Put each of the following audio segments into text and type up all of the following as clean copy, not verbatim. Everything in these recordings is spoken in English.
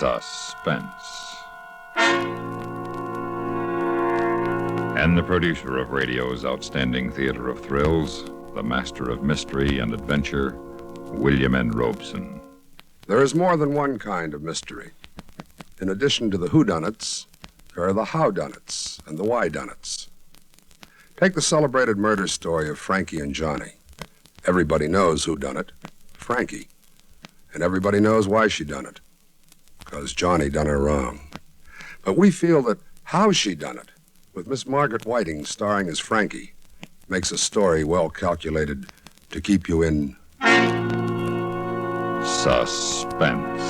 Suspense. And the producer of radio's outstanding theater of thrills, the master of mystery and adventure, William N. Robson. There is more than one kind of mystery. In addition to the whodunits, there are the howdunnits and the whydunnits. Take the celebrated murder story of Frankie and Johnny. Everybody knows who done it, Frankie. And everybody knows why she done it, because Johnny done her wrong. But we feel that how she done it, with Miss Margaret Whiting starring as Frankie, makes a story well calculated to keep you in suspense.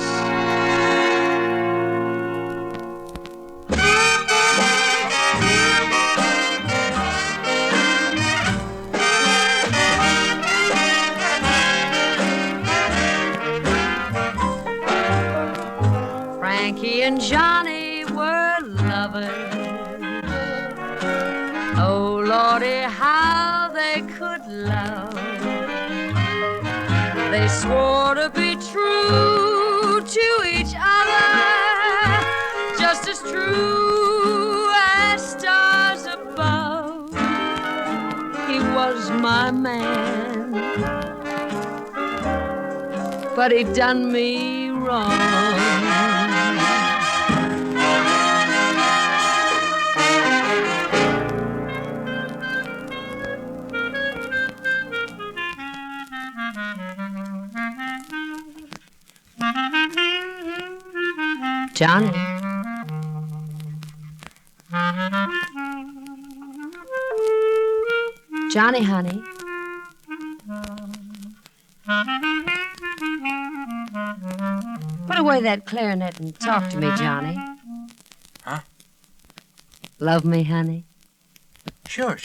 Frankie and Johnny were lovers. Oh, Lordy, how they could love. They swore to be true to each other, just as true as stars above. He was my man, but he done me wrong. Johnny. Johnny, honey. Put away that clarinet and talk to me, Johnny. Huh? Love me, honey? Sure.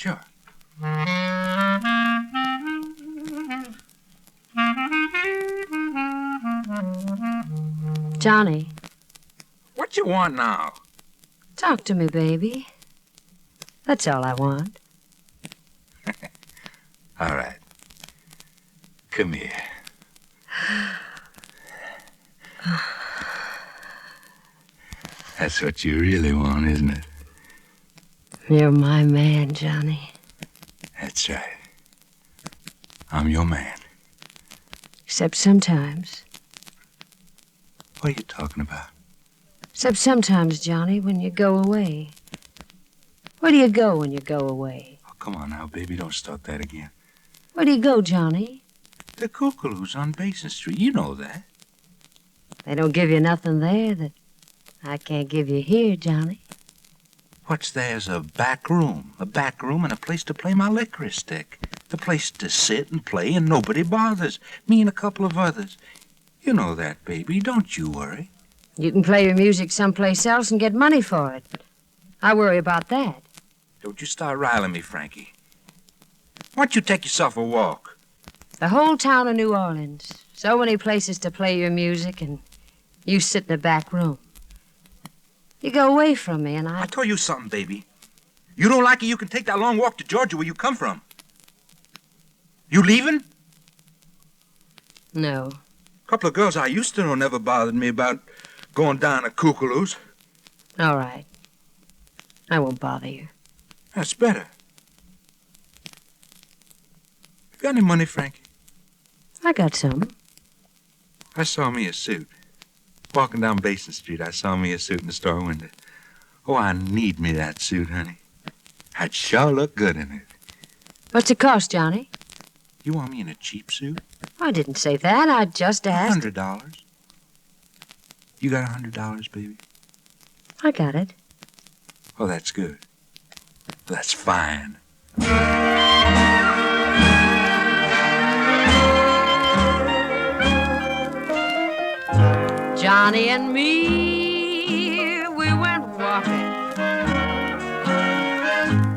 Johnny. What you want now? Talk to me, baby. That's all I want. All right. Come here. That's what you really want, isn't it? You're my man, Johnny. That's right. I'm your man. Except sometimes. What are you talking about? Except sometimes, Johnny, when you go away. Where do you go when you go away? Oh, come on now, baby. Don't start that again. Where do you go, Johnny? The Kookaloo's on Basin Street. You know that. They don't give you nothing there that I can't give you here, Johnny. What's there's a back room and a place to play my licorice stick. The place to sit and play and nobody bothers. Me and a couple of others. You know that, baby. Don't you worry. You can play your music someplace else and get money for it. I worry about that. Don't you start riling me, Frankie. Why don't you take yourself a walk? The whole town of New Orleans. So many places to play your music, and you sit in the back room. You go away from me, and I tell you something, baby. You don't like it, you can take that long walk to Georgia where you come from. You leaving? No. A couple of girls I used to know never bothered me about going down to Kookaloo's. All right. I won't bother you. That's better. You got any money, Frankie? I got some. I saw me a suit. Walking down Basin Street, I saw me a suit in the store window. Oh, I need me that suit, honey. I'd sure look good in it. What's it cost, Johnny? You want me in a cheap suit? I didn't say that. I just asked. $100. You got $100, baby? I got it. Oh, that's good. That's fine. Johnny and me, we went walking.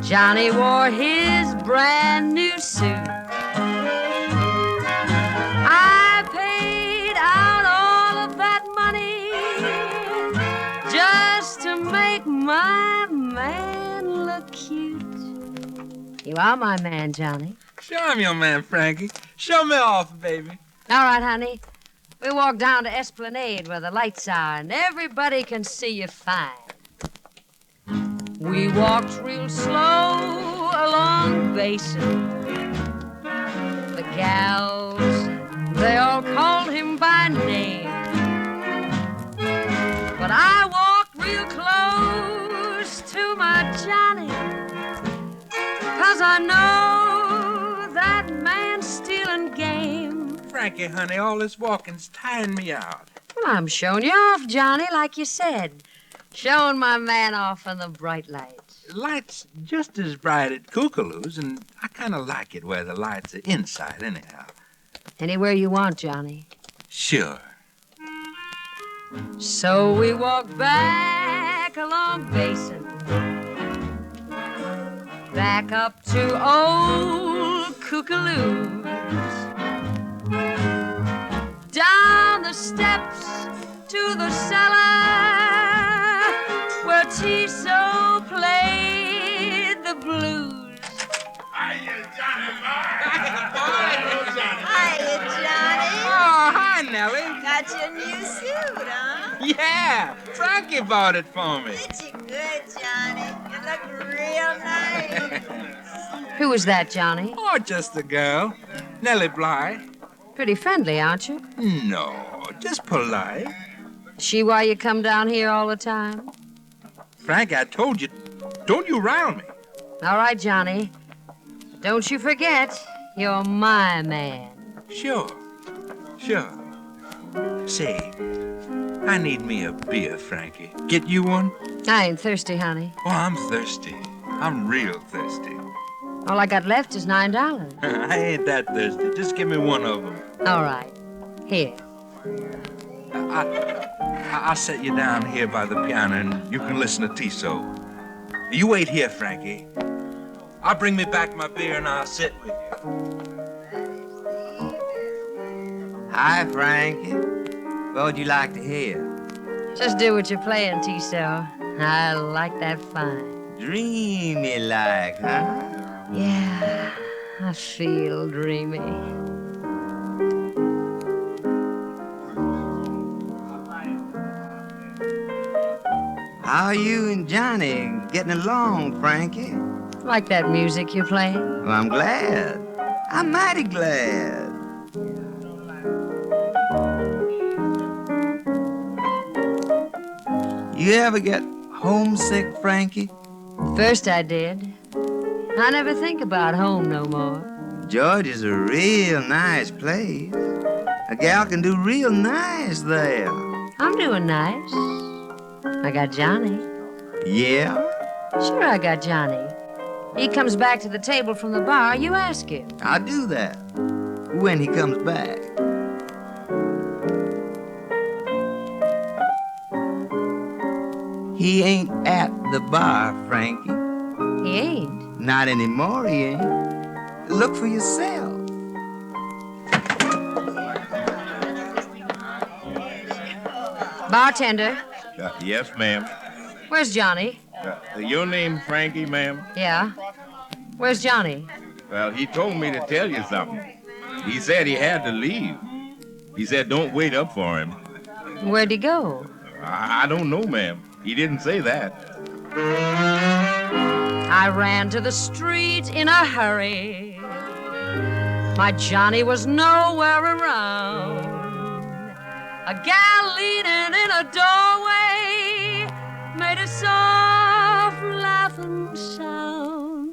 Johnny wore his brand new suit. I paid out all of that money just to make my man look cute. You are my man, Johnny. Sure I'm your man, Frankie. Show me off, baby. All right, honey. We walked down to Esplanade where the lights are and everybody can see you fine. We walked real slow along Basin. The gals, they all called him by name. But I walked real close to my Johnny, 'cause I know that man's stealing game. Frankie, honey, all this walking's tiring me out. Well, I'm showing you off, Johnny, like you said. Showing my man off in the bright lights. Light's just as bright at Kookaloo's, and I kind of like it where the lights are inside anyhow. Anywhere you want, Johnny. Sure. So we walked back along Basin, back up to old Kookaloo's, down the steps to the cellar where Tiso played the blues. Hiya, Johnny. Hiya, Johnny. Oh, hi, Nellie. Got your new suit, huh? Yeah, Frankie bought it for me. Did you good, Johnny? You look real nice. Who was that, Johnny? Oh, just the girl. Nellie Bly. Pretty friendly, aren't you? No, just polite. She why you come down here all the time? Frank, I told you, don't you rile me. All right, Johnny. Don't you forget, you're my man. Sure. Say, I need me a beer, Frankie. Get you one? I ain't thirsty, honey. Oh, I'm thirsty. I'm real thirsty. All I got left is $9. I ain't that thirsty. Just give me one of them. All right. Here. I'll set you down here by the piano and you can listen to Tiso. You wait here, Frankie. I'll bring me back my beer and I'll sit with you. Hi, Frankie. What would you like to hear? Just do what you're playing, Tiso. I like that fine. Dreamy like, huh? Yeah, I feel dreamy. How are you and Johnny getting along, Frankie? Like that music you're playing? Well, I'm glad. I'm mighty glad. You ever get homesick, Frankie? First I did. I never think about home no more. Georgia's a real nice place. A gal can do real nice there. I'm doing nice. I got Johnny. Yeah? Sure, I got Johnny. He comes back to the table from the bar, you ask him. I'll do that when he comes back. He ain't at the bar, Frankie. He ain't. Not anymore, he ain't. Look for yourself. Bartender, Yes, ma'am. where's Johnny? Your name Frankie, ma'am? Yeah. Where's Johnny? Well, he told me to tell you something. He said he had to leave. He said don't wait up for him. Where'd he go? I don't know, ma'am. He didn't say that. I ran to the street in a hurry. My Johnny was nowhere around. A gal leaning in a doorway made a soft laughing sound.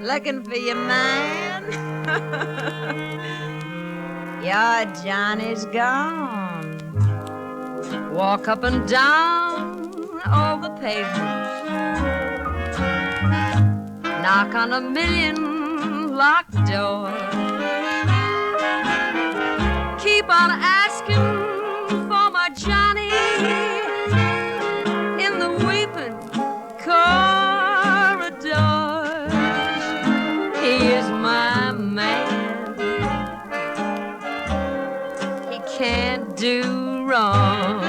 Looking for your man? Your Johnny's gone. Walk up and down all the pavements. Knock on a million locked doors. Keep on asking for my Johnny in the weeping corridors. He is my man. He can't do wrong.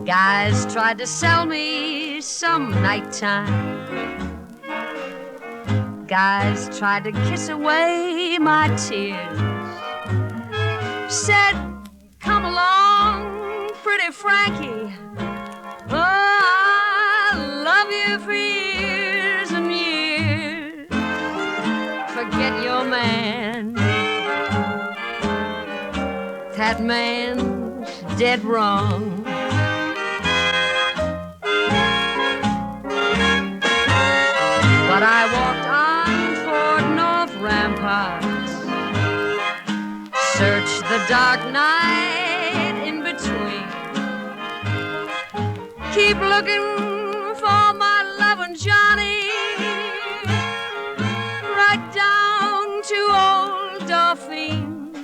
Guys tried to sell me some nighttime. Guys tried to kiss away my tears. Said, come along, pretty Frankie. Oh, I'll love you for years and years. Forget your man. That man's dead wrong. But I walked on toward North Ramparts, searched the dark night in between, keep looking for my loving Johnny, right down to old Dauphine,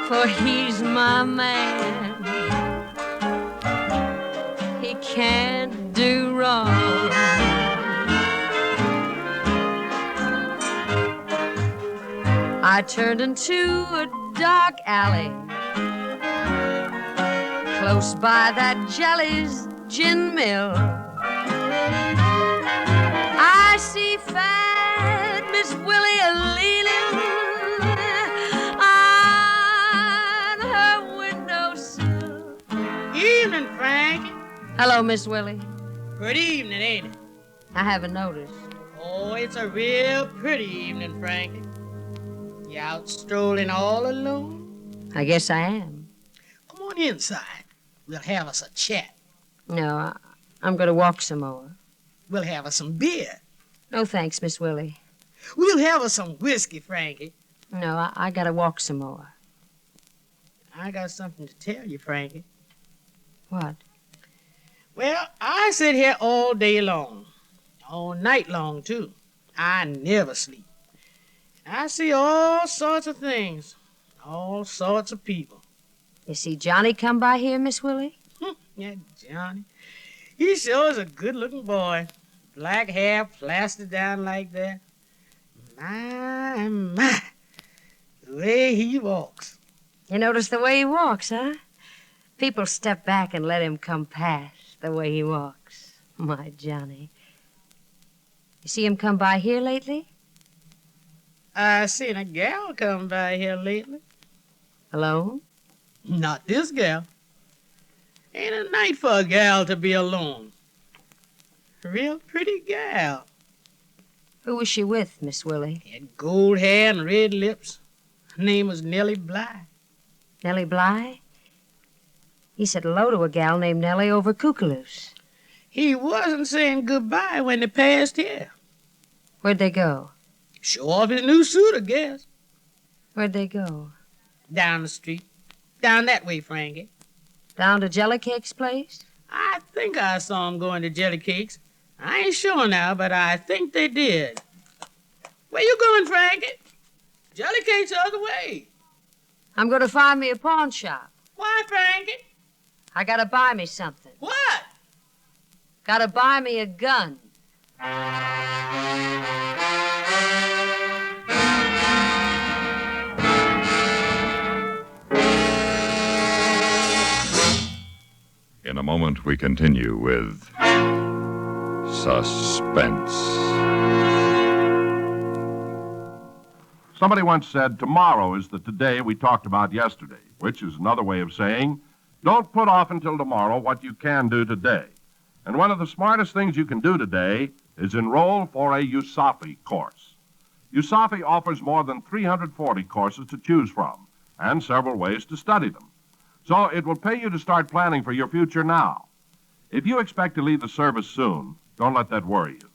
for he's my man. He can't do wrong. I turned into a dark alley close by that Jelly's gin mill. I see fat Miss Willie a-leaning on her windowsill. Evening, Frankie. Hello, Miss Willie. Good evening, ain't it? I haven't noticed. Oh, it's a real pretty evening, Frankie. You out strolling all alone? I guess I am. Come on inside. We'll have us a chat. No, I'm going to walk some more. We'll have us some beer. No thanks, Miss Willie. We'll have us some whiskey, Frankie. No, I got to walk some more. I got something to tell you, Frankie. What? Well, I sit here all day long. All night long, too. I never sleep. I see all sorts of things, all sorts of people. You see Johnny come by here, Miss Willie? Yeah, Johnny. He sure is a good-looking boy. Black hair plastered down like that. My, the way he walks. You notice the way he walks, huh? People step back and let him come past the way he walks. My Johnny. You see him come by here lately? I seen a gal come by here lately. Alone? Not this gal. Ain't a night for a gal to be alone. Real pretty gal. Who was she with, Miss Willie? Had gold hair and red lips. Her name was Nellie Bly. Nellie Bly? He said hello to a gal named Nellie over Kookaloos. He wasn't saying goodbye when they passed here. Where'd they go? Show off his new suit, I guess. Where'd they go? Down the street. Down that way, Frankie. Down to Jellycake's place? I think I saw him going to Jellycake's. I ain't sure now, but I think they did. Where you going, Frankie? Jellycake's the other way. I'm going to find me a pawn shop. Why, Frankie? I got to buy me something. What? Got to buy me a gun. In a moment, we continue with Suspense. Somebody once said, tomorrow is the today we talked about yesterday, which is another way of saying, don't put off until tomorrow what you can do today. And one of the smartest things you can do today is enroll for a USAFI course. USAFI offers more than 340 courses to choose from and several ways to study them. So it will pay you to start planning for your future now. If you expect to leave the service soon, don't let that worry you.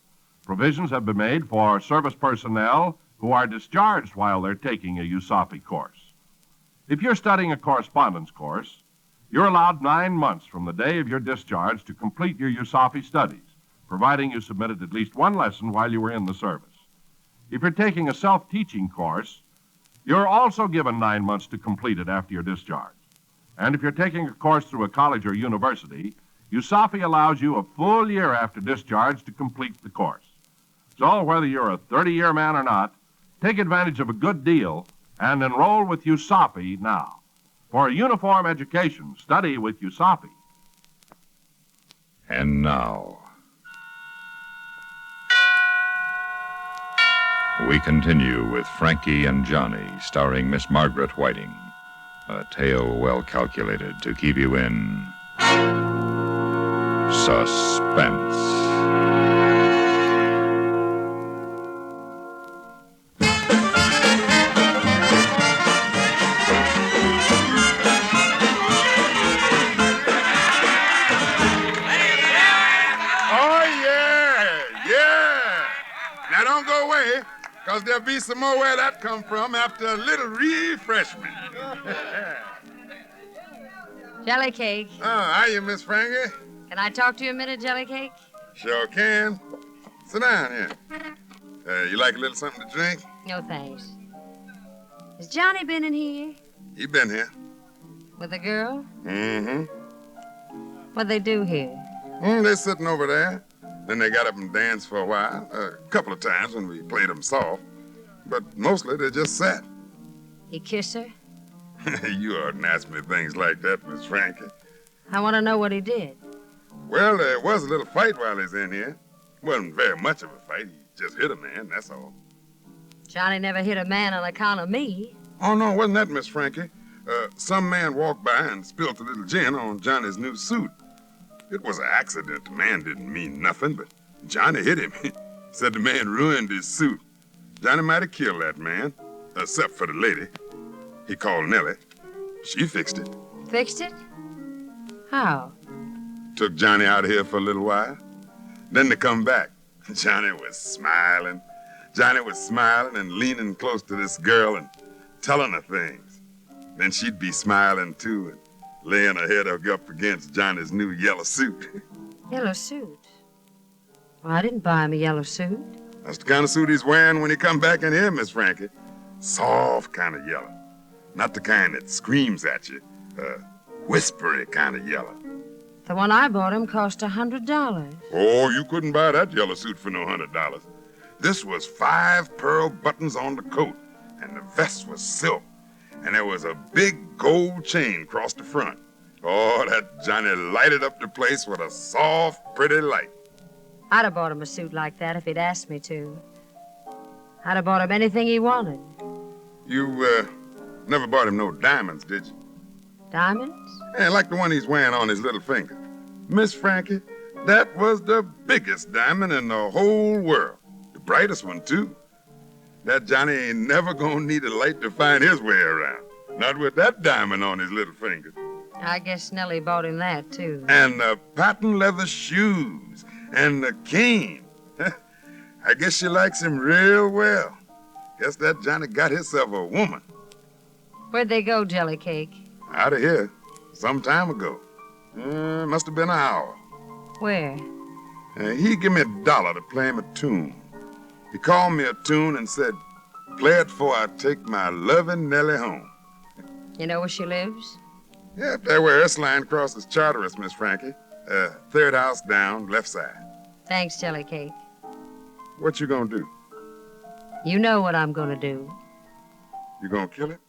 Provisions have been made for service personnel who are discharged while they're taking a USAFI course. If you're studying a correspondence course, you're allowed 9 months from the day of your discharge to complete your USAFI studies, providing you submitted at least one lesson while you were in the service. If you're taking a self-teaching course, you're also given 9 months to complete it after your discharge. And if you're taking a course through a college or university, USAFI allows you a full year after discharge to complete the course. So whether you're a 30-year man or not, take advantage of a good deal and enroll with USAFI now. For a uniform education, study with USAFI. And now, We continue with Frankie and Johnny, starring Miss Margaret Whiting. A tale well calculated to keep you in suspense. Because there'll be some more where that come from after a little refreshment. Jelly cake. Oh, are you, Miss Frankie? Can I talk to you a minute, Jelly cake? Sure can. Sit down here. You like a little something to drink? No, thanks. Has Johnny been in here? He been here. With a girl? Mm-hmm. What'd they do here? They're sitting over there. Then they got up and danced for a while, a couple of times when we played them soft. But mostly they just sat. He kiss her? You oughtn't ask me things like that, Miss Frankie. I want to know what he did. Well, there was a little fight while he's in here. Wasn't very much of a fight. He just hit a man, that's all. Johnny never hit a man on account of me. Oh, no, wasn't that, Miss Frankie? Some man walked by and spilled a little gin on Johnny's new suit. It was an accident. The man didn't mean nothing, but Johnny hit him. Said the man ruined his suit. Johnny might have killed that man, except for the lady. He called Nellie. She fixed it. Fixed it? How? Took Johnny out of here for a little while. Then they come back. Johnny was smiling. Johnny was smiling and leaning close to this girl and telling her things. Then she'd be smiling too and laying her head up against Johnny's new yellow suit. Yellow suit? Well, I didn't buy him a yellow suit. That's the kind of suit he's wearing when he come back in here, Miss Frankie. Soft kind of yellow. Not the kind that screams at you. Whispery kind of yellow. The one I bought him cost $100. Oh, you couldn't buy that yellow suit for no $100. This was 5 pearl buttons on the coat, and the vest was silk. And there was a big gold chain across the front. Oh, that Johnny lighted up the place with a soft, pretty light. I'd have bought him a suit like that if he'd asked me to. I'd have bought him anything he wanted. You, never bought him no diamonds, did you? Diamonds? Yeah, like the one he's wearing on his little finger. Miss Frankie, that was the biggest diamond in the whole world. The brightest one, too. That Johnny ain't never gonna need a light to find his way around. Not with that diamond on his little finger. I guess Nellie bought him that, too. And the patent leather shoes. And the cane. I guess she likes him real well. Guess that Johnny got himself a woman. Where'd they go, Jelly Cake? Out of here. Some time ago. Must have been an hour. Where? He give me $1 to play him a tune. He called me a tune and said, play it before I take my loving Nellie home. You know where she lives? Yeah, up there where S-Line crosses Charteris, Miss Frankie. Third house down, left side. Thanks, Jelly Cake. What you gonna do? You know what I'm gonna do. You gonna kill it?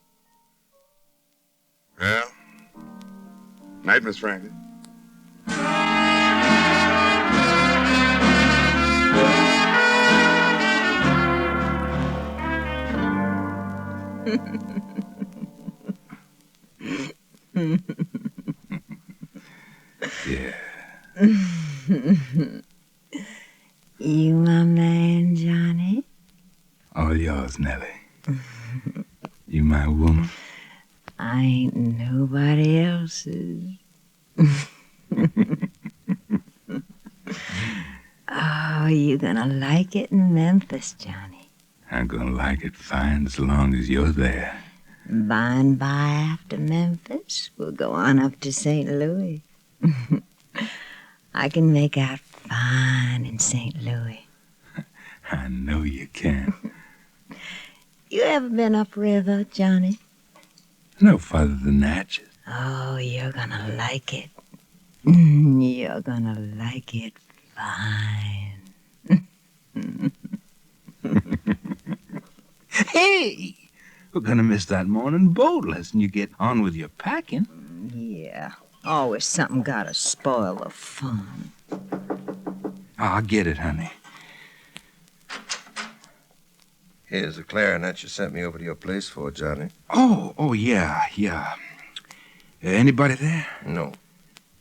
Well, night, Miss Frankie. Yeah. You my man, Johnny? All yours, Nellie. You my woman. I ain't nobody else's. Oh, you gonna like it in Memphis, Johnny. I'm gonna like it fine as long as you're there. By and by after Memphis, we'll go on up to St. Louis. I can make out fine in St. Louis. I know you can. You ever been upriver, Johnny? No farther than Natchez. Oh, you're gonna like it. You're gonna like it fine. Hey! We're gonna miss that morning boat lesson. You get on with your packing. Yeah. Always something gotta spoil the fun. I'll get it, honey. Here's the clarinet you sent me over to your place for, Johnny. Oh, yeah. Anybody there? No.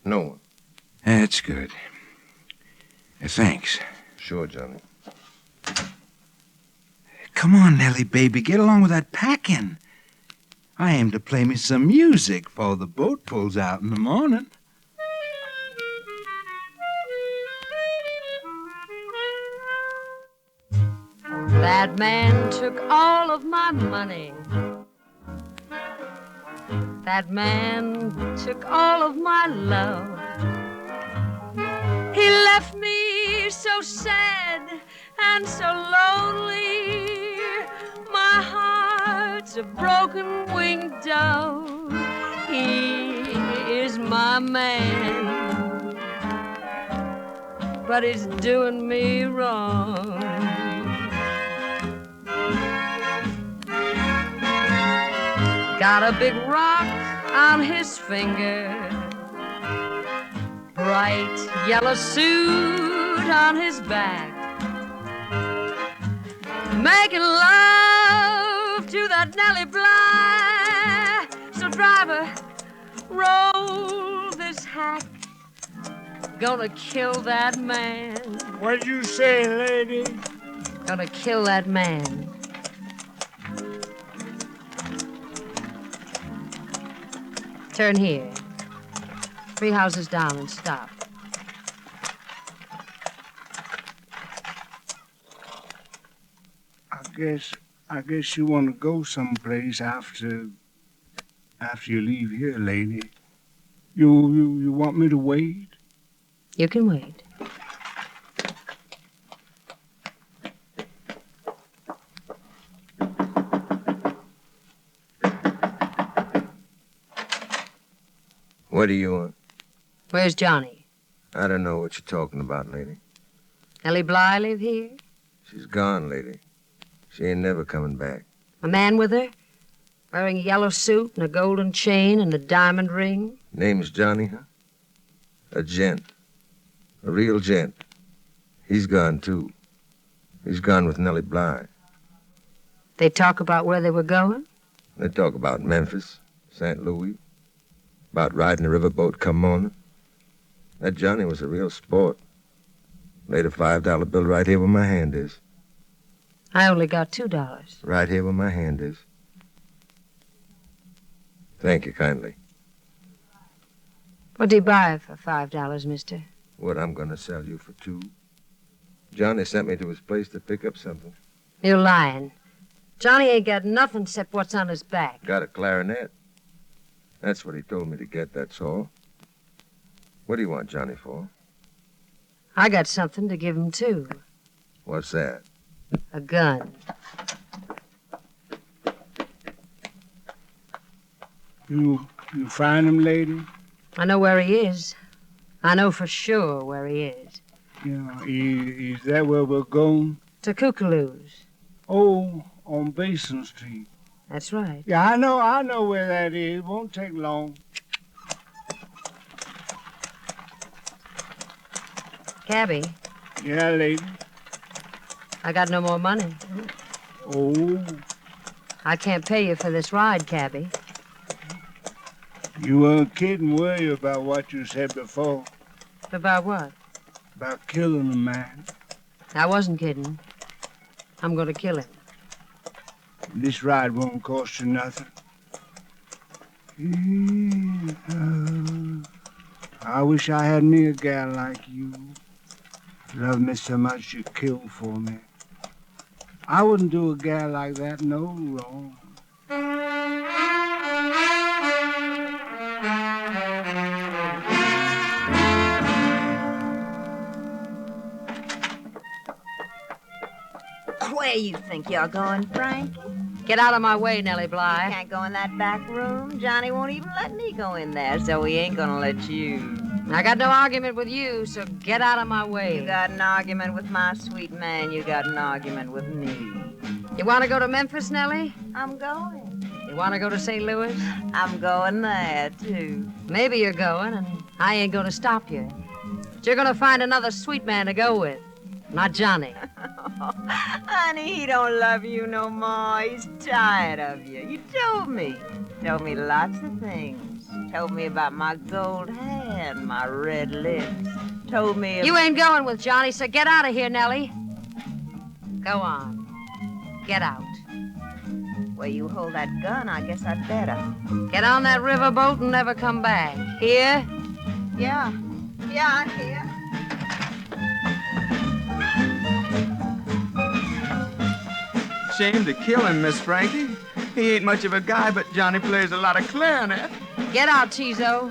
No one. That's good. Thanks. Sure, Johnny. Come on, Nellie, baby. Get along with that packing. I aim to play me some music before the boat pulls out in the morning. That man took all of my money. That man took all of my love. He left me so sad and so lonely. My heart's a broken-winged dove. He is my man, but he's doing me wrong. Got a big rock on his finger, bright yellow suit on his back, making love to that Nellie Bly. So driver, roll this hack, gonna kill that man. What'd you say, lady? Gonna kill that man. Turn here. 3 houses down and stop. I guess you want to go someplace after you leave here, lady. You want me to wait? You can wait. What do you want? Where's Johnny? I don't know what you're talking about, lady. Nellie Bly live here? She's gone, lady. She ain't never coming back. A man with her? Wearing a yellow suit and a golden chain and a diamond ring? Name's Johnny, huh? A gent. A real gent. He's gone, too. He's gone with Nellie Bly. They talk about where they were going? They talk about Memphis, St. Louis, about riding a riverboat come morning. That Johnny was a real sport. Laid a $5 bill right here where my hand is. I only got $2. Right here where my hand is. Thank you kindly. What did he buy for $5, mister? What I'm gonna sell you for $2. Johnny sent me to his place to pick up something. You're lying. Johnny ain't got nothing except what's on his back. Got a clarinet. That's what he told me to get, that's all. What do you want Johnny for? I got something to give him, too. What's that? A gun. You find him, lady? I know where he is. I know for sure where he is. Yeah, is that where we're going? To Kookaloo's. Oh, on Basin Street. That's right. Yeah, I know where that is. Won't take long. Cabby. Yeah, lady. I got no more money. Oh. I can't pay you for this ride, cabby. You weren't kidding, were you, about what you said before? About what? About killing a man. I wasn't kidding. I'm going to kill him. This ride won't cost you nothing. I wish I had me a gal like you. Love me so much you kill for me. I wouldn't do a gal like that no wrong. Where you think you're going, Frank? Get out of my way, Nellie Bly. You can't go in that back room. Johnny won't even let me go in there, so he ain't gonna let you. I got no argument with you, so get out of my way. You got an argument with my sweet man. You got an argument with me. You want to go to Memphis, Nellie? I'm going. You want to go to St. Louis? I'm going there, too. Maybe you're going, and I ain't going to stop you. But you're going to find another sweet man to go with. Not Johnny. Honey, he don't love you no more. He's tired of you. You told me. Told me lots of things. Told me about my gold hair and my red lips. Told me... You ain't going with Johnny, so get out of here, Nellie. Go on. Get out. Where you hold that gun, I guess I'd better. Get on that riverboat and never come back. Here? Yeah. Yeah, I'm here. Shame to kill him, Miss Frankie. He ain't much of a guy, but Johnny plays a lot of clarinet. Get out, Tizo.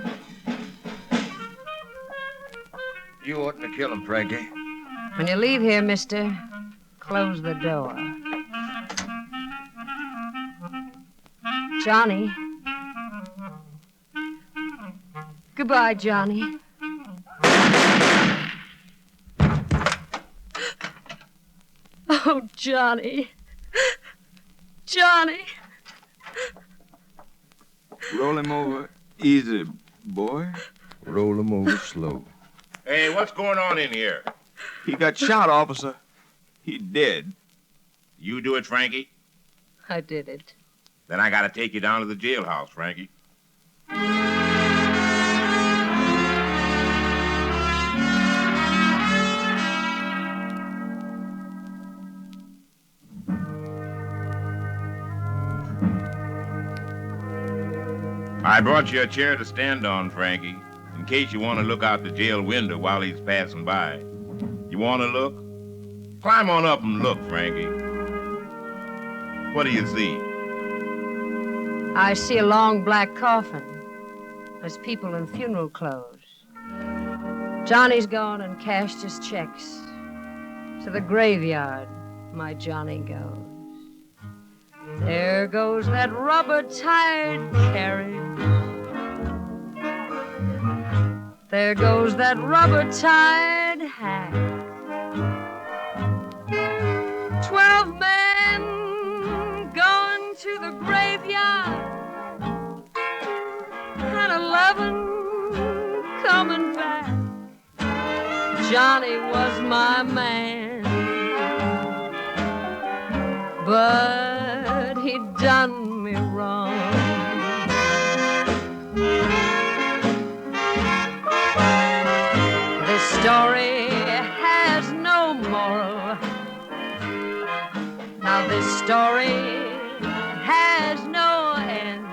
You oughtn't to kill him, Frankie. When you leave here, mister, close the door. Johnny. Goodbye, Johnny. Oh, Johnny. Johnny. Roll him over easy, boy. Roll him over slow. Hey, what's going on in here? He got shot, officer. He dead. You do it, Frankie? I did it. Then I gotta take you down to the jailhouse, Frankie. I brought you a chair to stand on, Frankie, in case you want to look out the jail window while he's passing by. You want to look? Climb on up and look, Frankie. What do you see? I see a long black coffin. There's people in funeral clothes. Johnny's gone and cashed his checks. To the graveyard, my Johnny goes. There goes that rubber-tired carriage. There goes that rubber-tired hack. 12 men going to the graveyard, and 11 coming back. Johnny was my man, but he done me wrong. This story has no moral. Now this story has no end.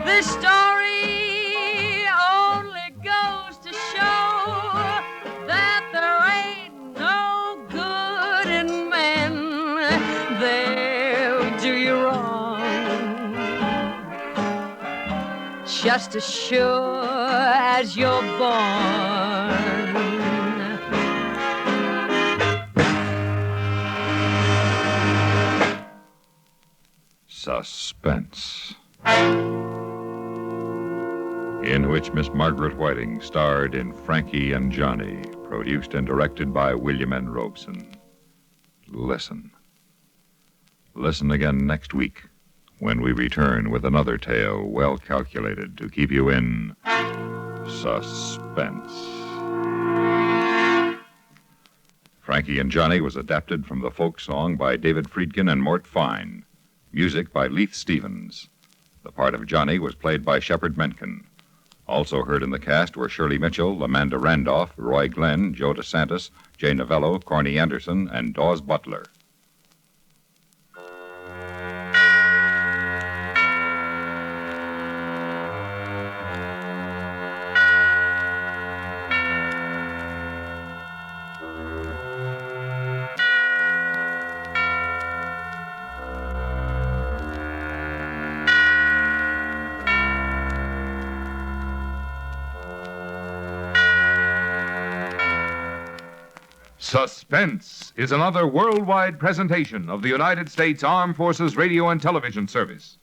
This story only goes to show that there ain't no good in men. They'll do you wrong just as sure as you're born. Suspense, in which Miss Margaret Whiting starred in Frankie and Johnny, produced and directed by William N. Robson. Listen. Listen again next week when we return with another tale well calculated to keep you in suspense. Frankie and Johnny was adapted from the folk song by David Friedkin and Mort Fine. Music by Leith Stevens. The part of Johnny was played by Shepard Menken. Also heard in the cast were Shirley Mitchell, Amanda Randolph, Roy Glenn, Joe DeSantis, Jay Novello, Corny Anderson, and Dawes Butler. Suspense is another worldwide presentation of the United States Armed Forces Radio and Television Service.